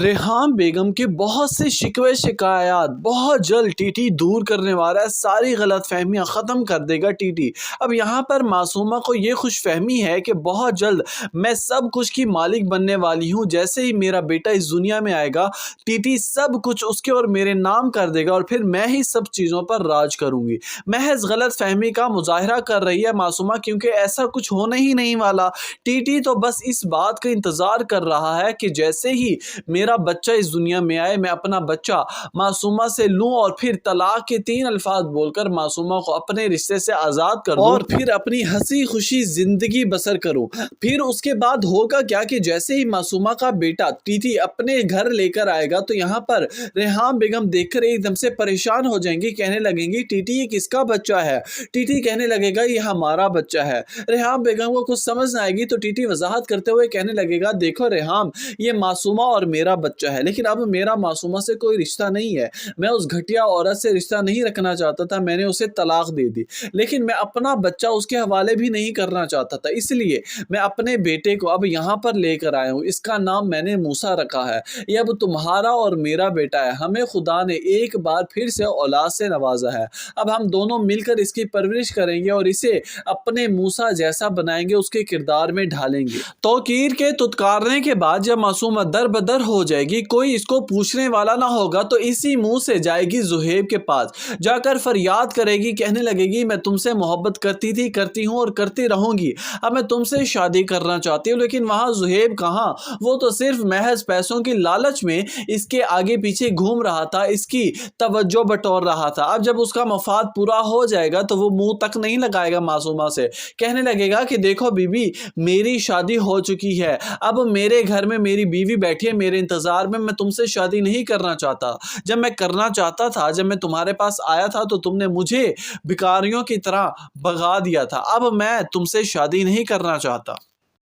ریحام بیگم کے بہت سے شکوے شکایات بہت جلد ٹی دور کرنے والا ہے، ساری غلط فہمیاں ختم کر دے گا ٹی۔ اب یہاں پر معصومہ کو یہ خوش فہمی ہے کہ بہت جلد میں سب کچھ کی مالک بننے والی ہوں، جیسے ہی میرا بیٹا اس دنیا میں آئے گا ٹی سب کچھ اس کے اور میرے نام کر دے گا اور پھر میں ہی سب چیزوں پر راج کروں گی۔ محض غلط فہمی کا مظاہرہ کر رہی ہے معصومہ، کیونکہ ایسا کچھ ہونا ہی نہیں والا۔ ٹی تو بس اس بات کا انتظار کر رہا ہے کہ جیسے ہی میرا بچہ اس دنیا میں آئے میں اپنا بچہ معصومہ سے لوں اور پھر طلاق کے 3 الفاظ بول کر معصومہ کو اپنے رشتے سے آزاد کر دوں اور پھر اپنی ہنسی خوشی زندگی بسر کروں۔ پھر اس کے بعد ہوگا کیا کہ جیسے ہی معصومہ کا بیٹا ٹی اپنے گھر لے کر آئے گا تو یہاں پر ریحام بیگم دیکھ کر ایک دم سے پریشان ہو جائیں گی، کہنے لگیں گی ٹی یہ کس کا بچہ ہے؟ ٹی کہنے لگے گا یہ ہمارا بچہ ہے۔ ریحام بیگم کو کچھ سمجھ نہ آئے گی تو ٹی وضاحت کرتے ہوئے کہنے لگے گا دیکھو ریحام، یہ معصومہ اور میرا بچہ ہے، لیکن اب میرا معصومہ سے کوئی رشتہ نہیں ہے۔ میں اس گھٹیا عورت سے رشتہ نہیں رکھنا چاہتا تھا، میں نے اسے طلاق دے دی، لیکن میں اپنا بچہ اس کے حوالے بھی نہیں کرنا چاہتا تھا، اس لیے میں اپنے بیٹے کو اب یہاں پر لے کر آیا ہوں۔ اس کا نام میں نے موسیٰ رکھا ہے، یہ اب تمہارا اور میرا بیٹا ہے۔ ہمیں خدا نے ایک بار پھر سے اولاد سے نوازا ہے، اب ہم دونوں مل کر اس کی پرورش کریں گے اور اسے اپنے موسیٰ جیسا بنائیں گے، اس کے کردار میں ڈھالیں گے۔ توقیر کے تتکارنے کے بعد جب معصومہ در بدر ہو جائے گی، کوئی اس کو پوچھنے والا نہ ہوگا تو اسی منہ سے جائے گی زہیب کے پاس، جا کر فریاد کرے گی، کہنے لگے گی میں تم سے محبت کرتی تھی، کرتی ہوں اور کرتی رہوں گی، اب میں تم سے شادی کرنا چاہتی ہوں۔ لیکن وہاں زہیب کہاں، وہ تو صرف محض پیسوں کی لالچ میں اس کے آگے پیچھے گھوم رہا تھا، اس کی توجہ بٹور رہا تھا۔ اب جب اس کا مفاد پورا ہو جائے گا تو وہ منہ تک نہیں لگائے گا معصومہ سے، کہنے لگے گا کہ دیکھو بی بی، میری شادی ہو چکی ہے، اب میرے گھر میں میری بیوی بیٹھی ہے میرے انتظار میں تم سے شادی نہیں کرنا چاہتا۔ جب میں کرنا چاہتا تھا، جب میں تمہارے پاس آیا تھا تو تم نے مجھے بھکاریوں کی طرح بھگا دیا تھا، اب میں تم سے شادی نہیں کرنا چاہتا۔